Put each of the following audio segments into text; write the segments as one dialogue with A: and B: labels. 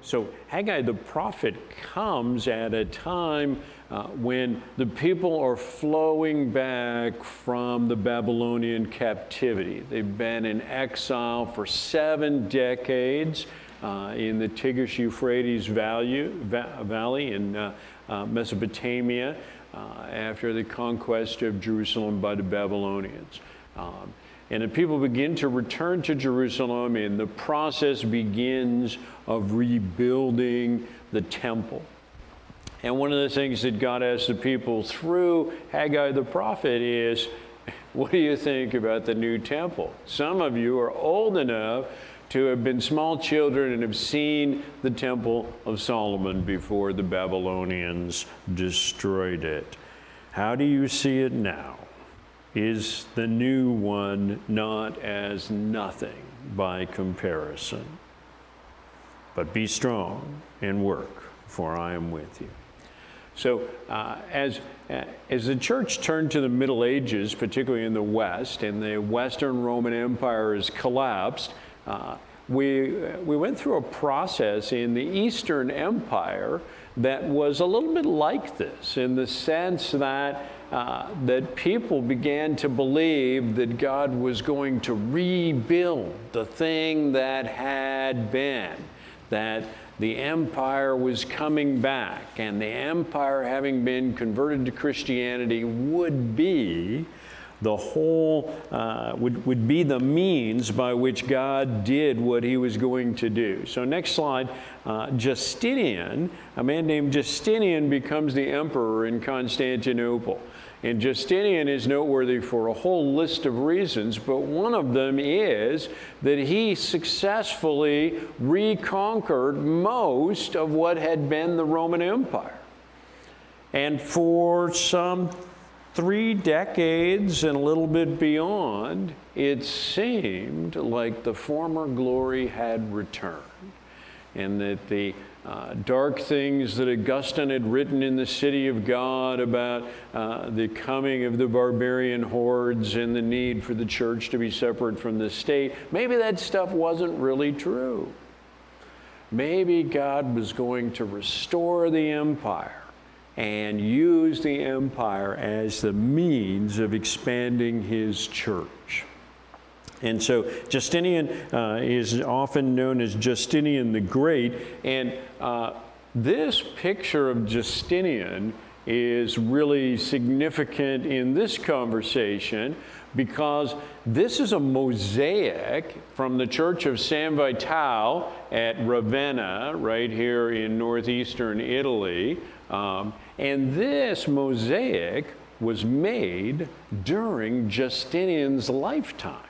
A: So Haggai the prophet comes at a time when the people are flowing back from the Babylonian captivity. They've been in exile for 7 decades in the Tigris-Euphrates Valley in Mesopotamia after the conquest of Jerusalem by the Babylonians. And the people begin to return to Jerusalem, and the process begins of rebuilding the temple. And one of the things that God asks the people through Haggai the prophet is, what do you think about the new temple? Some of you are old enough to have been small children and have seen the Temple of Solomon before the Babylonians destroyed it. How do you see it now? Is the new one not as nothing by comparison? But be strong and work, for I am with you. So as the church turned to the Middle Ages, particularly in the West, and the Western Roman Empire has collapsed, we went through a process in the Eastern Empire that was a little bit like this, in the sense that that people began to believe that God was going to rebuild the thing that had been, that the empire was coming back, and the empire, having been converted to Christianity, would be the whole, would be the means by which God did what he was going to do. So next slide, Justinian, a man named Justinian becomes the emperor in Constantinople. And Justinian is noteworthy for a whole list of reasons, but one of them is that he successfully reconquered most of what had been the Roman Empire. And for some 3 decades and a little bit beyond, it seemed like the former glory had returned, and that the dark things that Augustine had written in the City of God about the coming of the barbarian hordes and the need for the church to be separate from the state, maybe that stuff wasn't really true. Maybe God was going to restore the empire and use the empire as the means of expanding his church. And so Justinian is often known as Justinian the Great, and this picture of Justinian is really significant in this conversation because this is a mosaic from the Church of San Vital at Ravenna, right here in northeastern Italy. And this mosaic was made during Justinian's lifetime.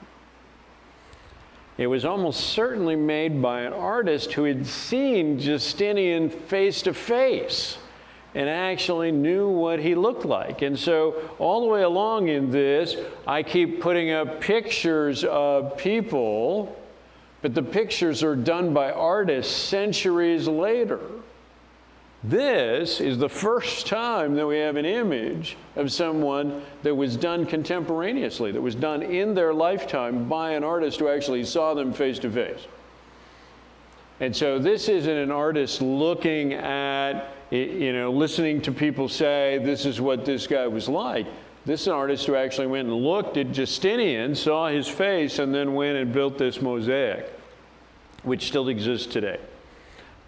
A: It was almost certainly made by an artist who had seen Justinian face to face and actually knew what he looked like. And so all the way along in this, I keep putting up pictures of people, but the pictures are done by artists centuries later. This is the first time that we have an image of someone that was done contemporaneously, that was done in their lifetime by an artist who actually saw them face to face. And so this isn't an artist looking at, listening to people say, this is what this guy was like. This is an artist who actually went and looked at Justinian, saw his face, and then went and built this mosaic, which still exists today.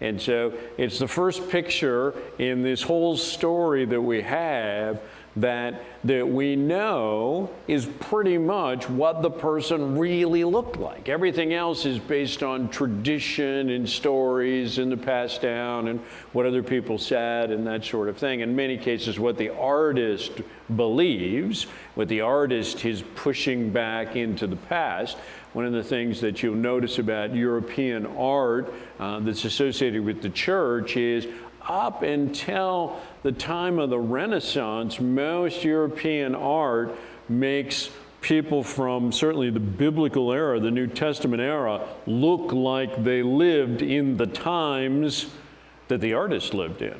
A: And so it's the first picture in this whole story that we have that we know is pretty much what the person really looked like. Everything else is based on tradition and stories and the passed down and what other people said and that sort of thing. In many cases, what the artist believes, what the artist is pushing back into the past. One of the things that you'll notice about European art that's associated with the church is up until the time of the Renaissance, most European art makes people from certainly the biblical era, the New Testament era, look like they lived in the times that the artist lived in.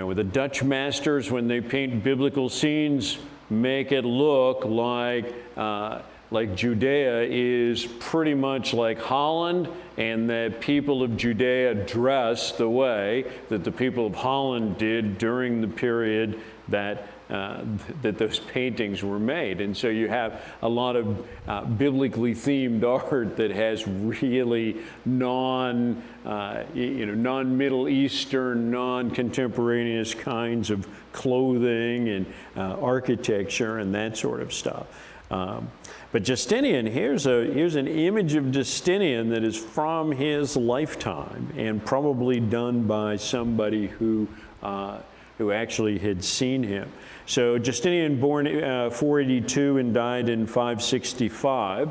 A: With the Dutch masters, when they paint biblical scenes, make it look like like Judea is pretty much like Holland, and that people of Judea dress the way that the people of Holland did during the period that that those paintings were made. And so you have a lot of biblically themed art that has really non-Middle Eastern, non-contemporaneous kinds of clothing and architecture and that sort of stuff. But Justinian, here's an image of Justinian that is from his lifetime and probably done by somebody who actually had seen him. So Justinian, born 482 and died in 565,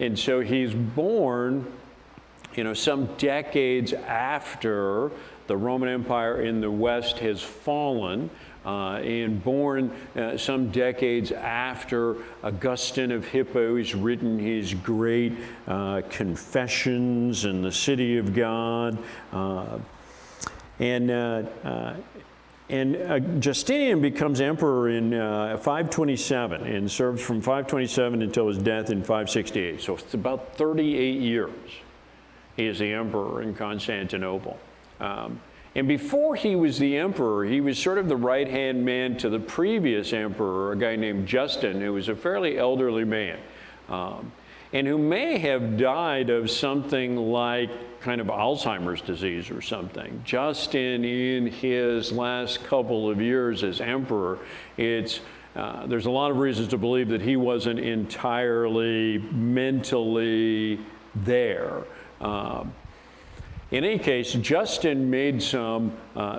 A: and so he's born, some decades after the Roman Empire in the West has fallen, and born some decades after Augustine of Hippo has written his great Confessions and the City of God, and Justinian becomes emperor in 527 and serves from 527 until his death in 568. So it's about 38 years he is the emperor in Constantinople. And before he was the emperor, he was sort of the right-hand man to the previous emperor, a guy named Justin, who was a fairly elderly man, and who may have died of something like kind of Alzheimer's disease or something. Justin, in his last couple of years as emperor, there's a lot of reasons to believe that he wasn't entirely mentally there. In any case, Justin made some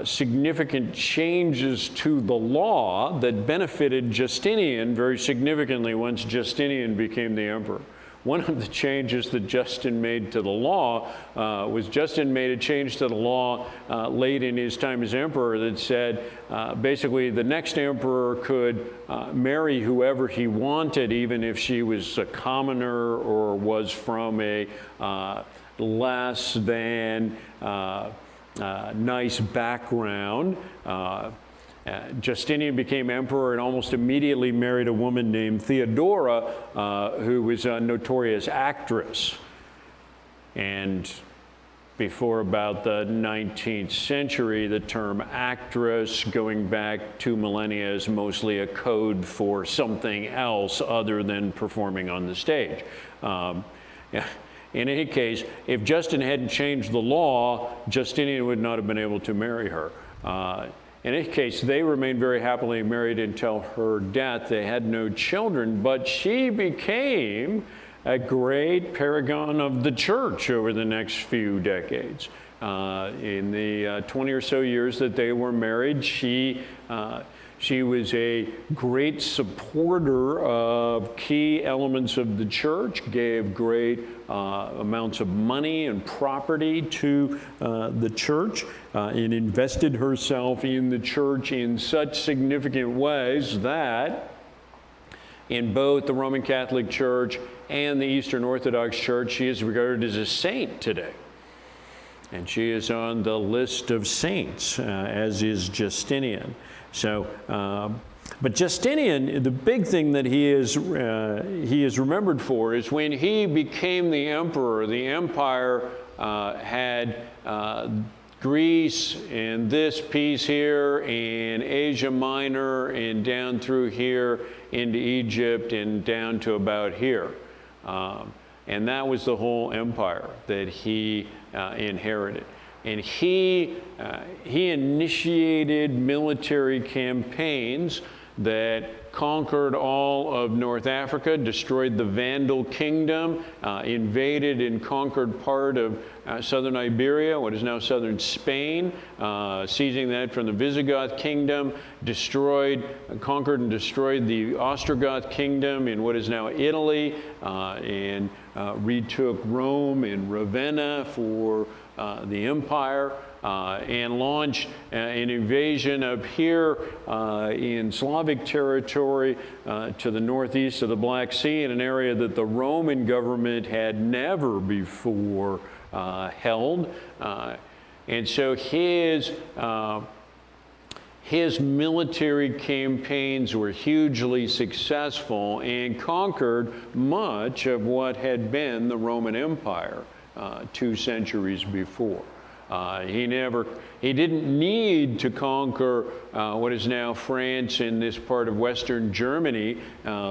A: significant changes to the law that benefited Justinian very significantly once Justinian became the emperor. One of the changes that Justin made to the law was Justin made a change to the law late in his time as emperor that said basically the next emperor could marry whoever he wanted, even if she was a commoner or was from a less than nice background. Justinian became emperor and almost immediately married a woman named Theodora, who was a notorious actress. And before about the 19th century, the term actress, going back 2 millennia, is mostly a code for something else other than performing on the stage. In any case, if Justin hadn't changed the law, Justinian would not have been able to marry her. In any case, they remained very happily married until her death. They had no children, but she became a great paragon of the church over the next few decades. In the 20 or so years that they were married, she was a great supporter of key elements of the church, gave great amounts of money and property to the church, and invested herself in the church in such significant ways that in both the Roman Catholic Church and the Eastern Orthodox Church, she is regarded as a saint today. And she is on the list of saints, as is Justinian. So, but Justinian, the big thing that he is remembered for is when he became the emperor, the empire had Greece and this piece here and Asia Minor and down through here into Egypt and down to about here. And that was the whole empire that he inherited. And he initiated military campaigns that conquered all of North Africa, destroyed the Vandal kingdom, invaded and conquered part of southern Iberia, what is now southern Spain, seizing that from the Visigoth kingdom, conquered and destroyed the Ostrogoth kingdom in what is now Italy, and retook Rome and Ravenna for the empire, and launched an invasion up here in Slavic territory to the northeast of the Black Sea, in an area that the Roman government had never before held. And so his military campaigns were hugely successful and conquered much of what had been the Roman Empire 2 centuries before. He didn't need to conquer what is now France and this part of Western Germany,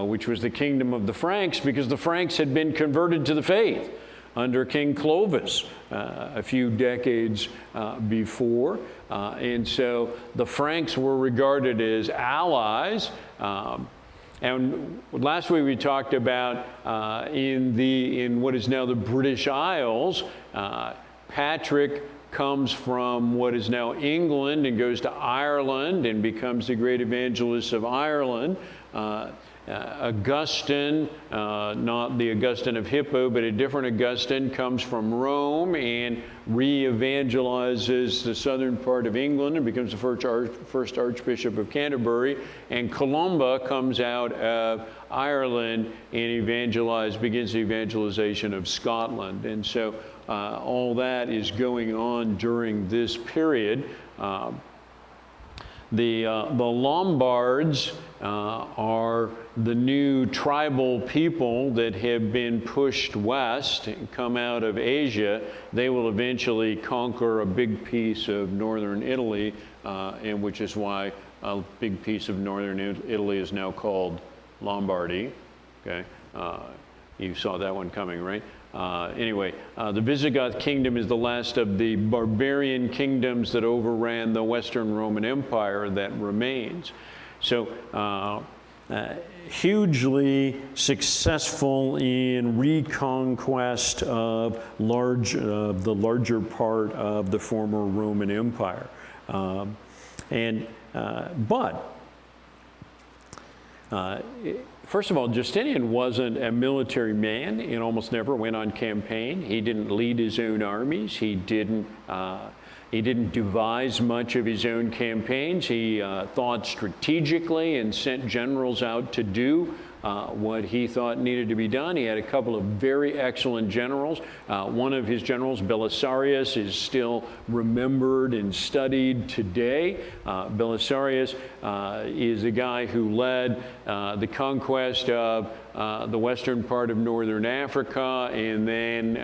A: which was the kingdom of the Franks, because the Franks had been converted to the faith under King Clovis a few decades before. And so the Franks were regarded as allies. And last week we talked about in what is now the British Isles, Patrick comes from what is now England and goes to Ireland and becomes the great evangelist of Ireland. Augustine, not the Augustine of Hippo, but a different Augustine, comes from Rome and re-evangelizes the southern part of England and becomes the first Archbishop of Canterbury. And Columba comes out of Ireland and begins the evangelization of Scotland. And so all that is going on during this period. The Lombards are the new tribal people that have been pushed west and come out of Asia. They will eventually conquer a big piece of northern Italy, and which is why a big piece of northern Italy is now called Lombardy. Okay, you saw that one coming, right? Anyway, the Visigoth kingdom is the last of the barbarian kingdoms that overran the Western Roman Empire that remains. So hugely successful in reconquest of the larger part of the former Roman Empire. First of all, Justinian wasn't a military man and almost never went on campaign. He didn't lead his own armies. He didn't devise much of his own campaigns. He thought strategically and sent generals out to do what he thought needed to be done. He had a couple of very excellent generals. One of his generals, Belisarius, is still remembered and studied today. Belisarius is a guy who led the conquest of the western part of northern Africa and then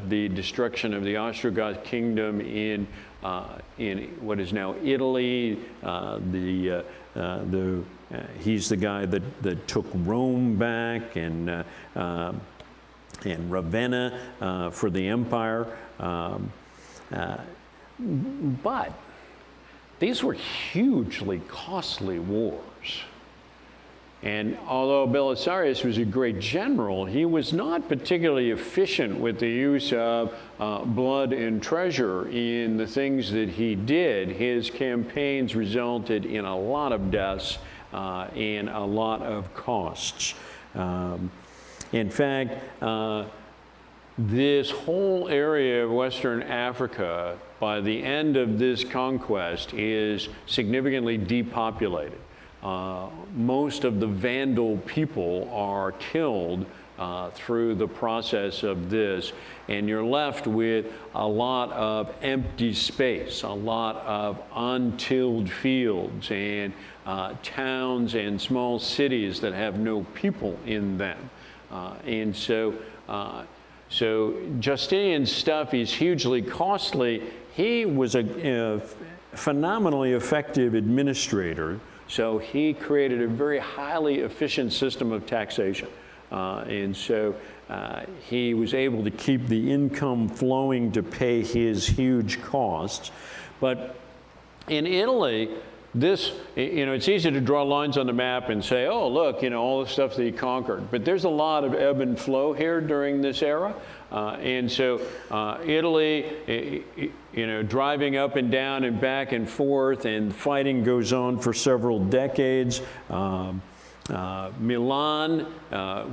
A: the destruction of the Ostrogoth kingdom in what is now Italy. He's the guy that took Rome back and Ravenna for the empire. But these were hugely costly wars. And although Belisarius was a great general, he was not particularly efficient with the use of blood and treasure in the things that he did. His campaigns resulted in a lot of deaths and a lot of costs. In fact, this whole area of Western Africa, by the end of this conquest, is significantly depopulated. Most of the Vandal people are killed through the process of this, and you're left with a lot of empty space, a lot of untilled fields and towns and small cities that have no people in them. And so Justinian's stuff is hugely costly. He was a phenomenally effective administrator. So he created a very highly efficient system of taxation. And so he was able to keep the income flowing to pay his huge costs. But in Italy, it's easy to draw lines on the map and say, oh, look, all the stuff that he conquered. But there's a lot of ebb and flow here during this era. And so Italy, driving up and down and back and forth, and fighting goes on for several decades. Milan,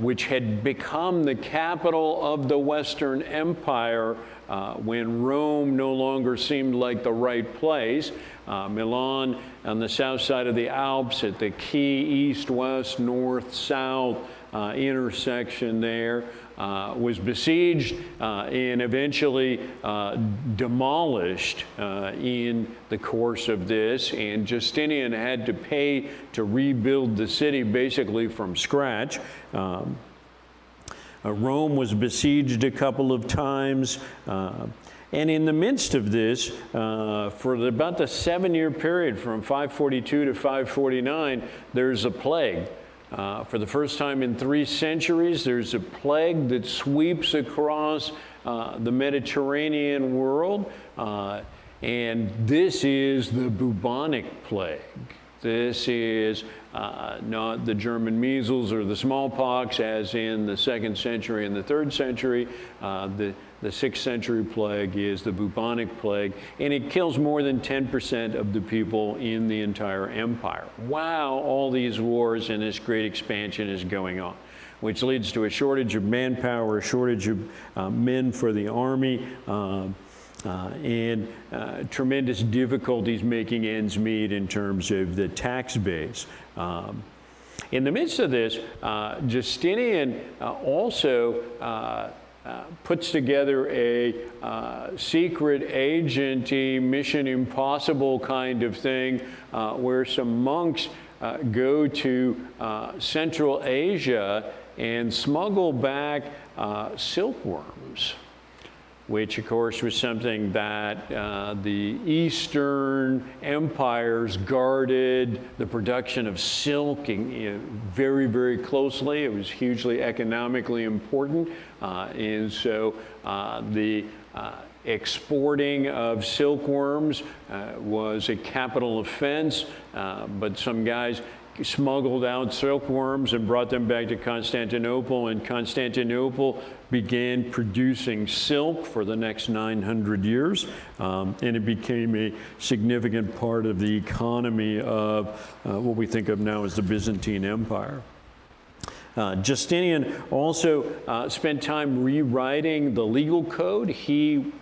A: which had become the capital of the Western Empire when Rome no longer seemed like the right place. Milan on the south side of the Alps at the key east-west, north-south intersection there was besieged and eventually demolished in the course of this. And Justinian had to pay to rebuild the city basically from scratch. Rome was besieged a couple of times. And in the midst of this, for about the 7-year period from 542 to 549, there's a plague. For the first time in 3 centuries, there's a plague that sweeps across the Mediterranean world. And this is the bubonic plague. This is not the German measles or the smallpox as in the 2nd century and the 3rd century. The 6th century plague is the bubonic plague, and it kills more than 10% of the people in the entire empire. Wow, all these wars and this great expansion is going on, which leads to a shortage of manpower, a shortage of men for the army, and tremendous difficulties making ends meet in terms of the tax base. In the midst of this, Justinian also puts together a secret agency, Mission Impossible kind of thing, where some monks go to Central Asia and smuggle back silkworms, which of course was something that the Eastern empires guarded the production of silk very, very closely. It was hugely economically important. And so the exporting of silkworms was a capital offense, but some guys smuggled out silkworms and brought them back to Constantinople, and Constantinople began producing silk for the next 900 years, and it became a significant part of the economy of what we think of now as the Byzantine Empire. Justinian also spent time rewriting the legal code. He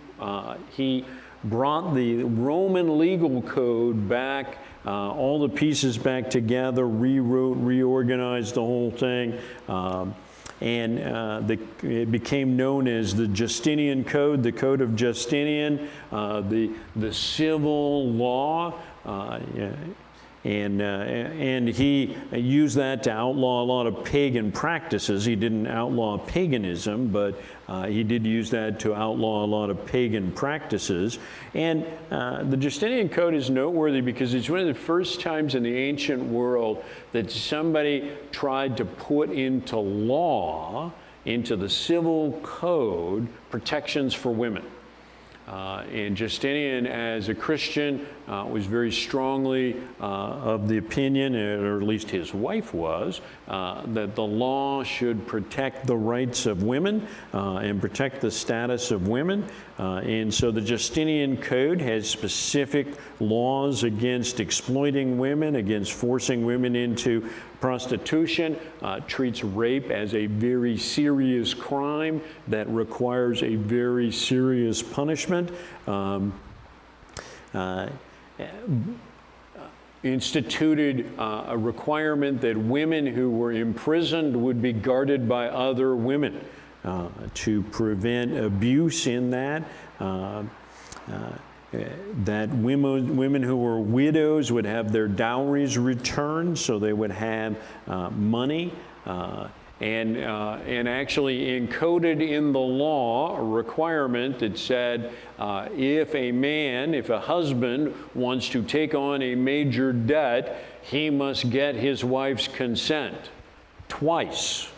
A: brought the Roman legal code back, all the pieces back together, rewrote, reorganized the whole thing, and it became known as the Justinian Code, the Code of Justinian, the civil law. And he used that to outlaw a lot of pagan practices. He didn't outlaw paganism, but he did use that to outlaw a lot of pagan practices. And the Justinian Code is noteworthy because it's one of the first times in the ancient world that somebody tried to put into law, into the civil code, protections for women. And Justinian, as a Christian, was very strongly of the opinion, or at least his wife was, that the law should protect the rights of women and protect the status of women. And so the Justinian Code has specific laws against exploiting women, against forcing women into prostitution, treats rape as a very serious crime that requires a very serious punishment. Instituted a requirement that women who were imprisoned would be guarded by other women to prevent abuse in that. That women who were widows would have their dowries returned, so they would have money, and actually encoded in the law a requirement that said if a husband wants to take on a major debt, he must get his wife's consent twice.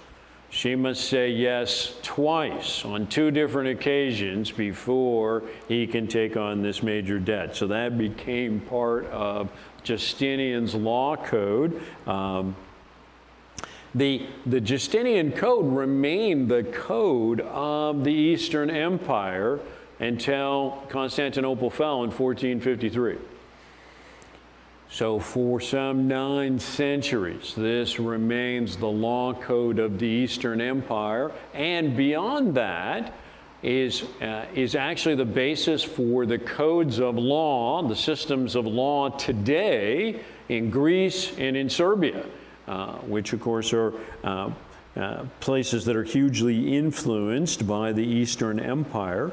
A: She must say yes twice on 2 different occasions before he can take on this major debt. So that became part of Justinian's law code. The Justinian Code remained the code of the Eastern Empire until Constantinople fell in 1453. So for some 9 centuries, this remains the law code of the Eastern Empire. And beyond that, is actually the basis for the codes of law, the systems of law today in Greece and in Serbia, which of course are places that are hugely influenced by the Eastern Empire.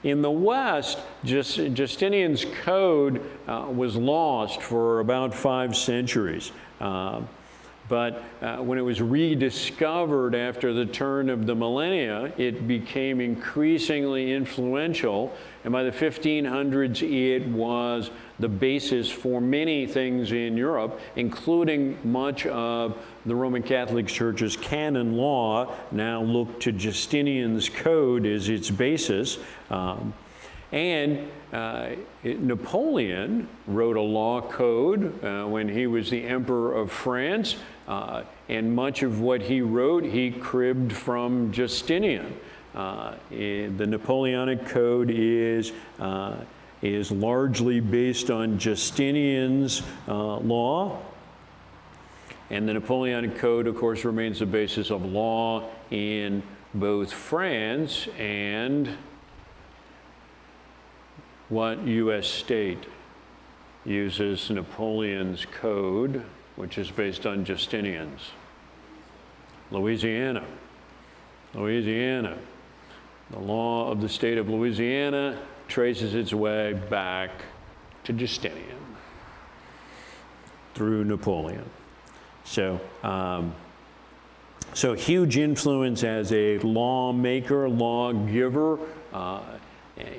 A: In the West, Justinian's code was lost for about 5 centuries. But when it was rediscovered after the turn of the millennia, it became increasingly influential. And by the 1500s, it was the basis for many things in Europe, including much of the Roman Catholic Church's canon law now looked to Justinian's code as its basis. Napoleon wrote a law code when he was the Emperor of France, and much of what he wrote he cribbed from Justinian. The Napoleonic Code is largely based on Justinian's law, and the Napoleonic Code, of course, remains the basis of law in both France and what U.S. state uses Napoleon's code, which is based on Justinian's? Louisiana. Louisiana. The law of the state of Louisiana traces its way back to Justinian through Napoleon. So huge influence as a lawmaker, lawgiver.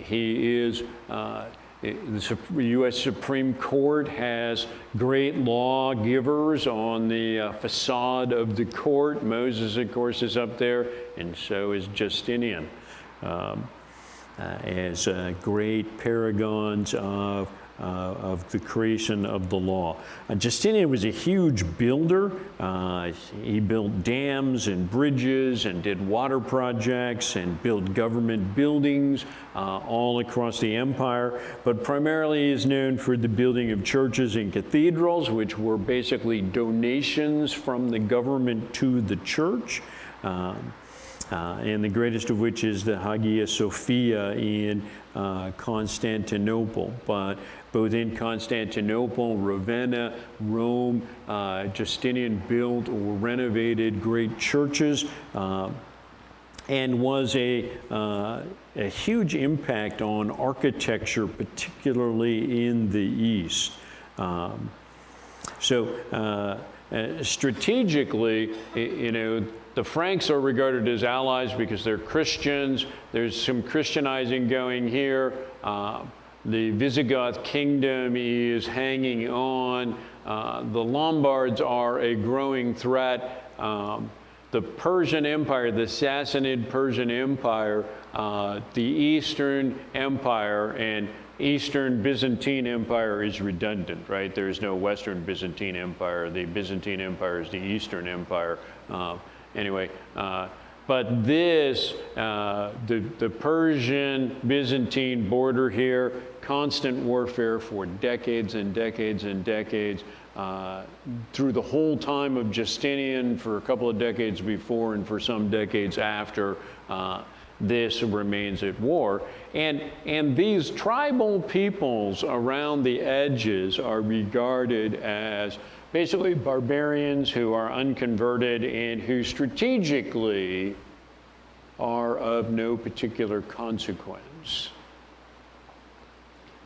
A: He is, the U.S. Supreme Court has great lawgivers on the facade of the court. Moses, of course, is up there, and so is Justinian, as great paragons of the creation of the law. Justinian was a huge builder. He built dams and bridges and did water projects and built government buildings all across the empire, but primarily is known for the building of churches and cathedrals, which were basically donations from the government to the church. And the greatest of which is the Hagia Sophia in Constantinople. But both in Constantinople, Ravenna, Rome, Justinian built or renovated great churches, and was a huge impact on architecture, particularly in the East. Strategically, the Franks are regarded as allies because they're Christians. There's some Christianizing going here. The Visigoth kingdom is hanging on. The Lombards are a growing threat. The Persian Empire, the Sassanid Persian Empire, the Eastern Empire, and Eastern Byzantine Empire is redundant, right? There is no Western Byzantine Empire. The Byzantine Empire is the Eastern Empire. But this, the Persian-Byzantine border here, constant warfare for decades and decades and decades, through the whole time of Justinian, for a couple of decades before and for some decades after, this remains at war. And these tribal peoples around the edges are regarded as basically barbarians who are unconverted and who strategically are of no particular consequence.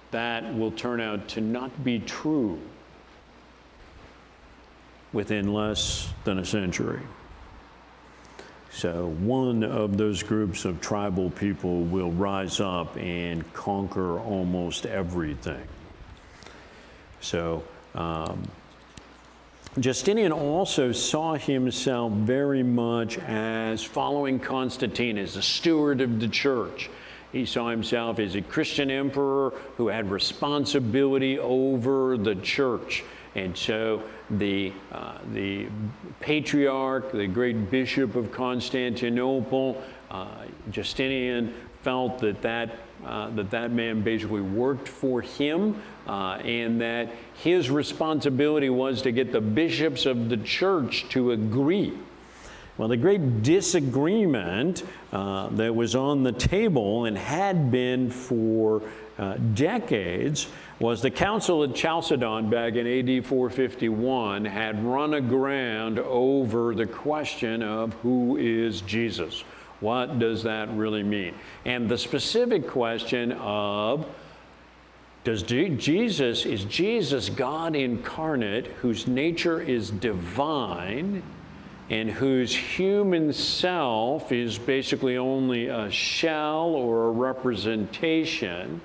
A: That will turn out to not be true within less than a century. So one of those groups of tribal people will rise up and conquer almost everything. So Justinian also saw himself very much as following Constantine as a steward of the church. He saw himself as a Christian emperor who had responsibility over the church. And so the patriarch, the great bishop of Constantinople, Justinian felt that man basically worked for him, and that his responsibility was to get the bishops of the church to agree. Well, the great disagreement that was on the table and had been for decades was the Council at Chalcedon back in AD 451 had run aground over the question of who is Jesus? What does that really mean? And the specific question of is Jesus God incarnate whose nature is divine and whose human self is basically only a shell or a representation,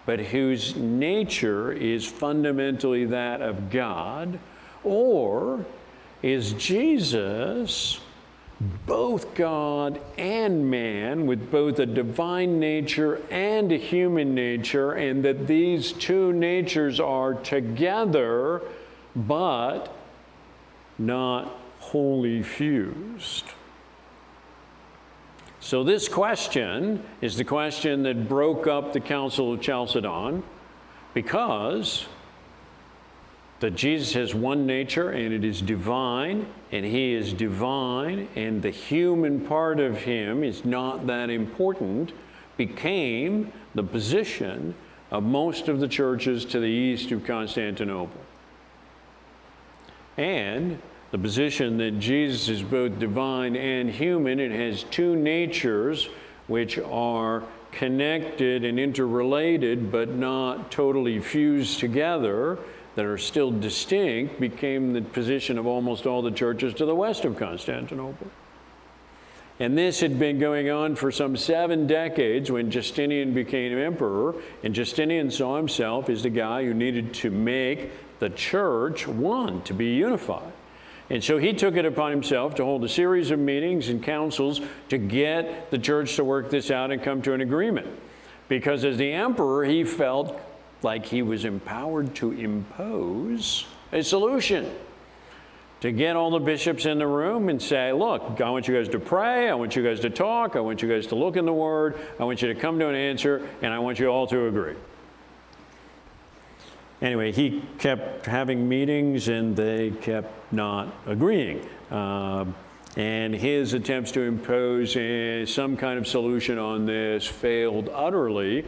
A: but whose nature is fundamentally that of God? Or is Jesus both God and man with both a divine nature and a human nature, and that these two natures are together but not wholly fused? So this question is the question that broke up the Council of Chalcedon, because that Jesus has one nature and it is divine, and he is divine, and the human part of him is not that important, became the position of most of the churches to the east of Constantinople. And the position that Jesus is both divine and human, it has two natures which are connected and interrelated but not totally fused together, that are still distinct, became the position of almost all the churches to the west of Constantinople. And this had been going on for some 7 decades when Justinian became emperor, and Justinian saw himself as the guy who needed to make the church one, to be unified. And so he took it upon himself to hold a series of meetings and councils to get the church to work this out and come to an agreement. Because as the emperor, he felt like he was empowered to impose a solution, to get all the bishops in the room and say, look, I want you guys to pray, I want you guys to talk, I want you guys to look in the Word, I want you to come to an answer, and I want you all to agree. Anyway, he kept having meetings and they kept not agreeing. And his attempts to impose some kind of solution on this failed utterly.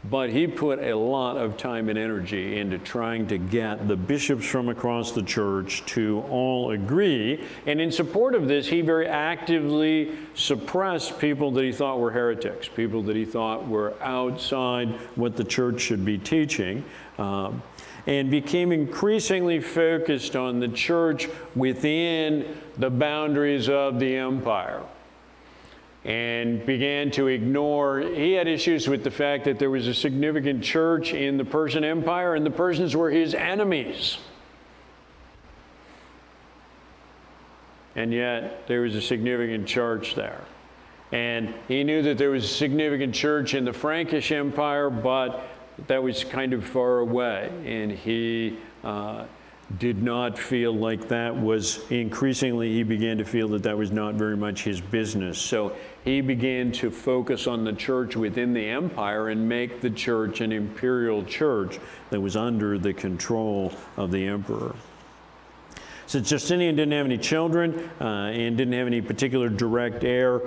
A: But he put a lot of time and energy into trying to get the bishops from across the church to all agree. And in support of this, he very actively suppressed people that he thought were heretics, people that he thought were outside what the church should be teaching, and became increasingly focused on the church within the boundaries of the empire, and began to ignore. He had issues with the fact that there was a significant church in the Persian Empire, and the Persians were his enemies. And yet, there was a significant church there. And he knew that there was a significant church in the Frankish Empire, but that was kind of far away. And he did not feel like that was, increasingly he began to feel that that was not very much his business. So he began to focus on the church within the empire and make the church an imperial church that was under the control of the emperor. Since Justinian didn't have any children and didn't have any particular direct heir,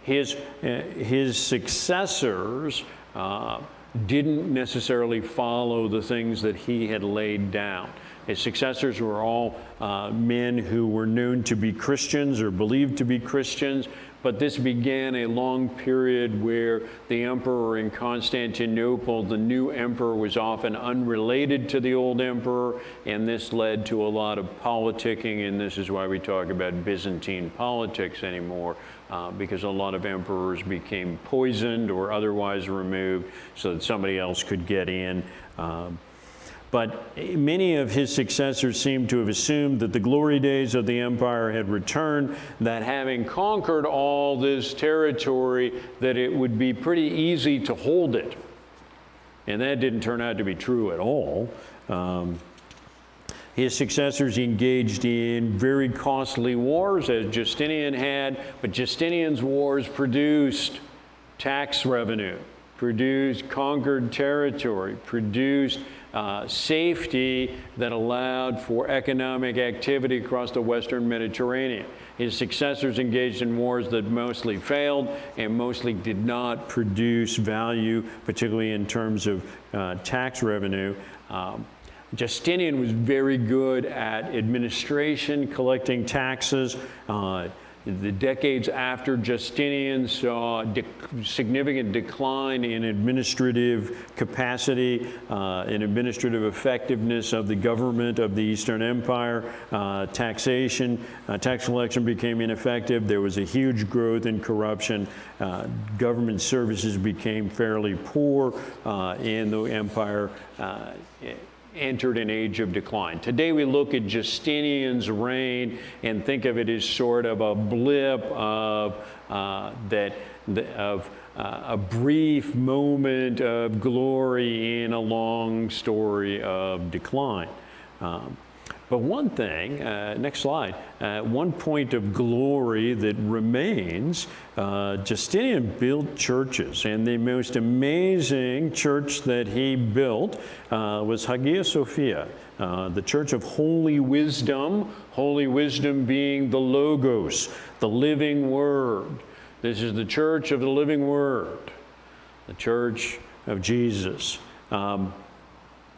A: his successors didn't necessarily follow the things that he had laid down. His successors were all men who were known to be Christians or believed to be Christians, but this began a long period where the emperor in Constantinople, the new emperor, was often unrelated to the old emperor, and this led to a lot of politicking, and this is why we talk about Byzantine politics anymore, because a lot of emperors became poisoned or otherwise removed so that somebody else could get in. But many of his successors seem to have assumed that the glory days of the empire had returned, that having conquered all this territory, that it would be pretty easy to hold it. And that didn't turn out to be true at all. His successors engaged in very costly wars, as Justinian had, but Justinian's wars produced tax revenue, produced conquered territory, produced safety that allowed for economic activity across the Western Mediterranean. His successors engaged in wars that mostly failed and mostly did not produce value, particularly in terms of tax revenue. Justinian was very good at administration, collecting taxes. The decades after Justinian saw significant decline in administrative capacity and administrative effectiveness of the government of the Eastern Empire. Taxation, tax collection became ineffective. There was a huge growth in corruption. Government services became fairly poor, and the empire entered an age of decline. Today we look at Justinian's reign and think of it as sort of a blip of a brief moment of glory in a long story of decline. But one thing, next slide, one point of glory that remains, Justinian built churches, and the most amazing church that he built was Hagia Sophia, the Church of Holy Wisdom being the Logos, the living Word. This is the Church of the living Word, the Church of Jesus.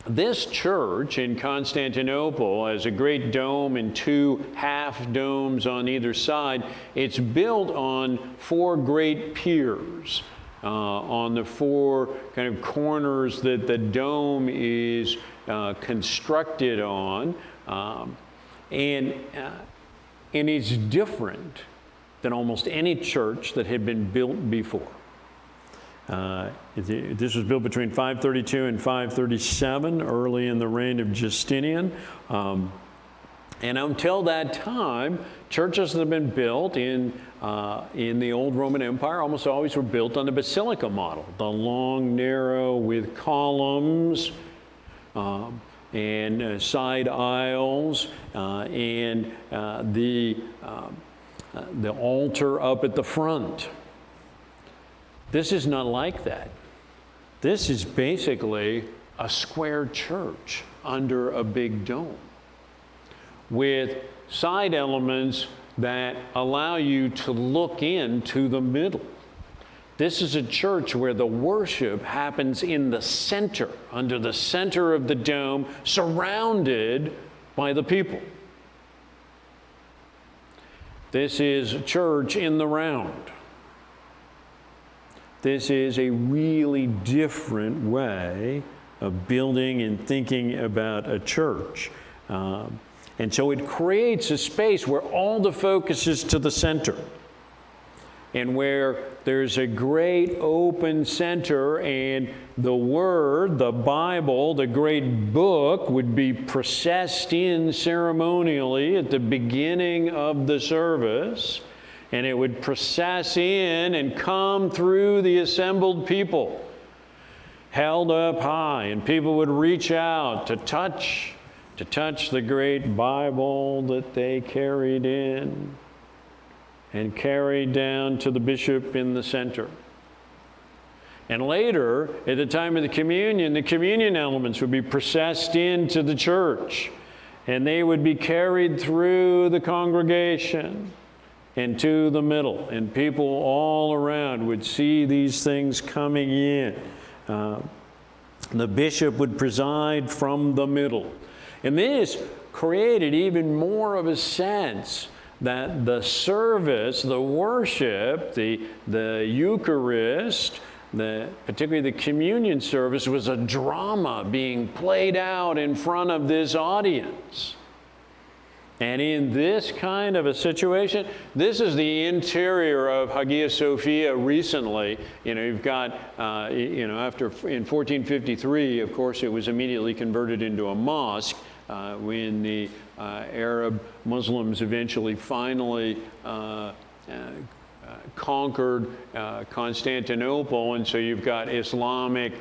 A: This church in Constantinople has a great dome and two half domes on either side. It's built on four great piers on the four kind of corners that the dome is constructed on. And it's different than almost any church that had been built before. This was built between 532 and 537, early in the reign of Justinian. And until that time, churches that have been built in the old Roman Empire almost always were built on the basilica model, the long, narrow, with columns and side aisles and the altar up at the front. This is not like that. This is basically a square church under a big dome with side elements that allow you to look into the middle. This is a church where the worship happens in the center, under the center of the dome, surrounded by the people. This is a church in the round. This is a really different way of building and thinking about a church. And so it creates a space where all the focus is to the center, and where there's a great open center, and the Word, the Bible, the great book, would be processed in ceremonially at the beginning of the service. And it would process in and come through the assembled people, held up high, and people would reach out to touch the great Bible that they carried in and carried down to the bishop in the center. And later, at the time of the communion elements would be processed into the church, and they would be carried through the congregation and to the middle, and people all around would see these things coming in. The bishop would preside from the middle. And this created even more of a sense that the service, the worship, the Eucharist, particularly the communion service, was a drama being played out in front of this audience. And in this kind of a situation, this is the interior of Hagia Sophia recently. You've got, in 1453, of course, it was immediately converted into a mosque when the Arab Muslims eventually finally conquered Constantinople, and so you've got Islamic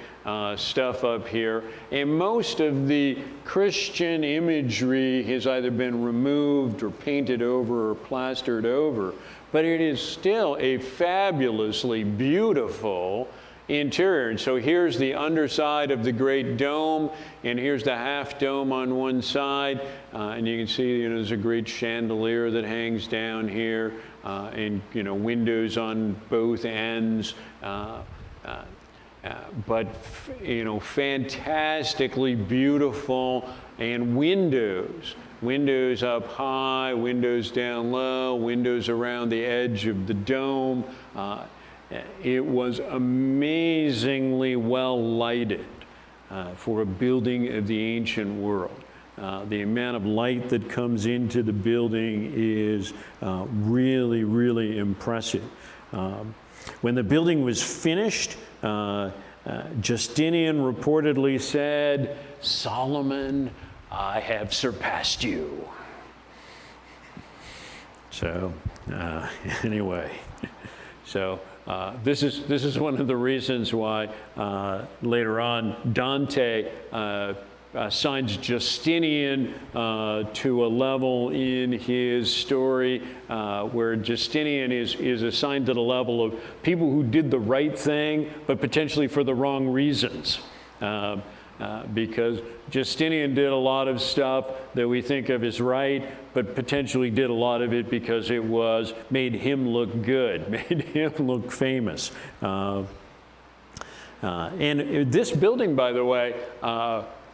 A: stuff up here. And most of the Christian imagery has either been removed or painted over or plastered over, but it is still a fabulously beautiful interior. And so here's the underside of the great dome, and here's the half dome on one side. And you can see, there's a great chandelier that hangs down here, and, windows on both ends. But, fantastically beautiful, and windows up high, windows down low, windows around the edge of the dome. It was amazingly well lighted for a building of the ancient world. The amount of light that comes into the building is really, really impressive. When the building was finished, Justinian reportedly said, "Solomon, I have surpassed you." So anyway, so this is one of the reasons why later on Dante assigns Justinian to a level in his story where Justinian is assigned to the level of people who did the right thing, but potentially for the wrong reasons. Because Justinian did a lot of stuff that we think of as right, but potentially did a lot of it because it made him look good, made him look famous. And this building, by the way,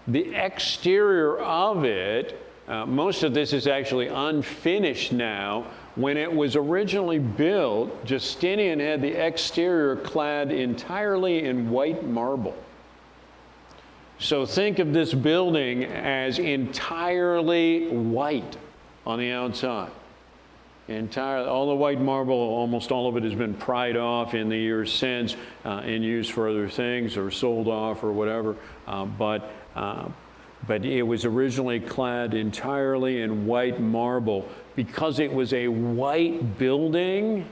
A: the exterior of it, most of this is actually unfinished now. When it was originally built, Justinian had the exterior clad entirely in white marble. So think of this building as entirely white on the outside. All the white marble, almost all of it has been pried off in the years since and used for other things or sold off or whatever. But it was originally clad entirely in white marble. Because it was a white building,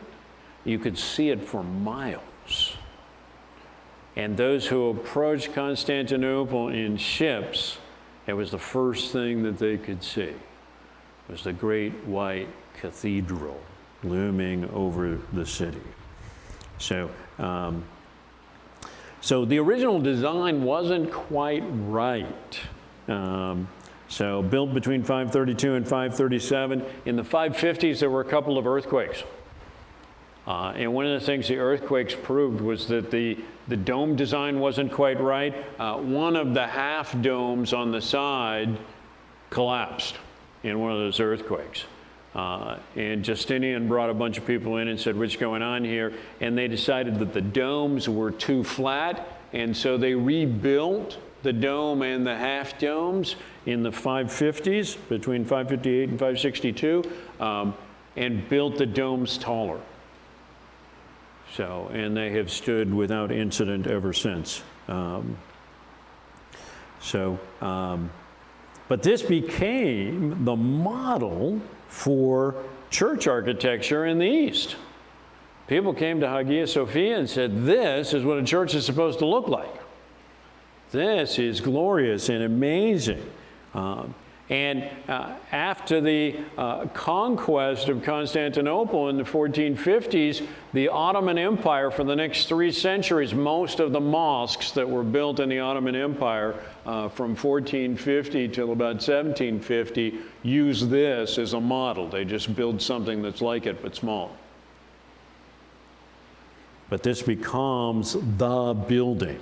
A: you could see it for miles. And those who approached Constantinople in ships, it was the first thing that they could see. It was the great white cathedral looming over the city. So the original design wasn't quite right. So built between 532 and 537. In the 550s, there were a couple of earthquakes. And one of the things the earthquakes proved was that the dome design wasn't quite right. One of the half domes on the side collapsed in one of those earthquakes. And Justinian brought a bunch of people in and said, "What's going on here?" And they decided that the domes were too flat, and so they rebuilt the dome and the half domes in the 550s, between 558 and 562, and built the domes taller. So, and they have stood without incident ever since. But this became the model for church architecture in the East. People came to Hagia Sophia and said, "This is what a church is supposed to look like. This is glorious and amazing." And after the conquest of Constantinople in the 1450s, the Ottoman Empire, for the next 3 centuries, most of the mosques that were built in the Ottoman Empire from 1450 till about 1750 used this as a model. They just build something that's like it, but small. But this becomes the building.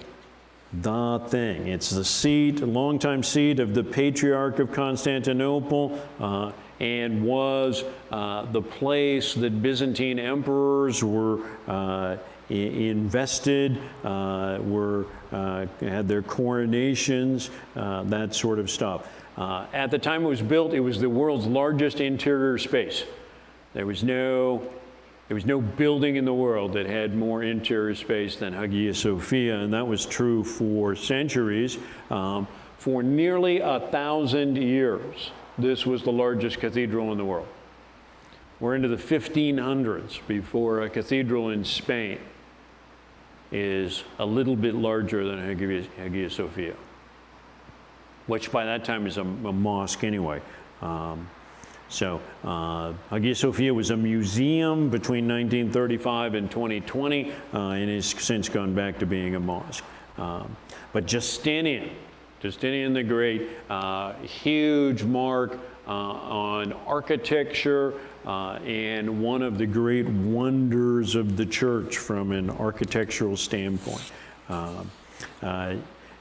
A: The thing. It's the seat, a longtime seat of the Patriarch of Constantinople, and was the place that Byzantine emperors were invested, had their coronations, that sort of stuff. At the time it was built, it was the world's largest interior space. There was no building in the world that had more interior space than Hagia Sophia, and that was true for centuries. For nearly 1,000 years, this was the largest cathedral in the world. We're into the 1500s before a cathedral in Spain is a little bit larger than Hagia Sophia, which by that time is a mosque anyway. So Hagia Sophia was a museum between 1935 and 2020 and has since gone back to being a mosque. But Justinian the Great, huge mark on architecture and one of the great wonders of the church from an architectural standpoint.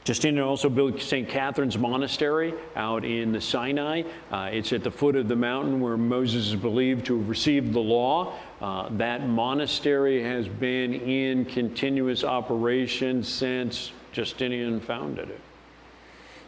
A: Justinian also built St. Catherine's Monastery out in the Sinai. It's at the foot of the mountain where Moses is believed to have received the law. That monastery has been in continuous operation since Justinian founded it,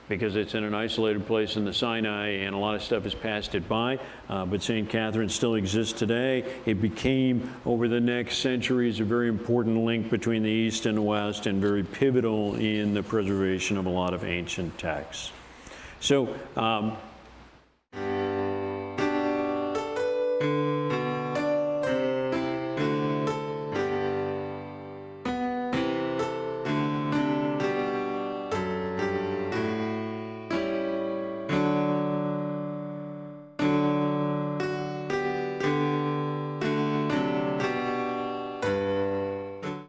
A: because it's in an isolated place in the Sinai and a lot of stuff has passed it by. But St. Catherine still exists today. It became, over the next centuries, a very important link between the East and the West and very pivotal in the preservation of a lot of ancient texts. So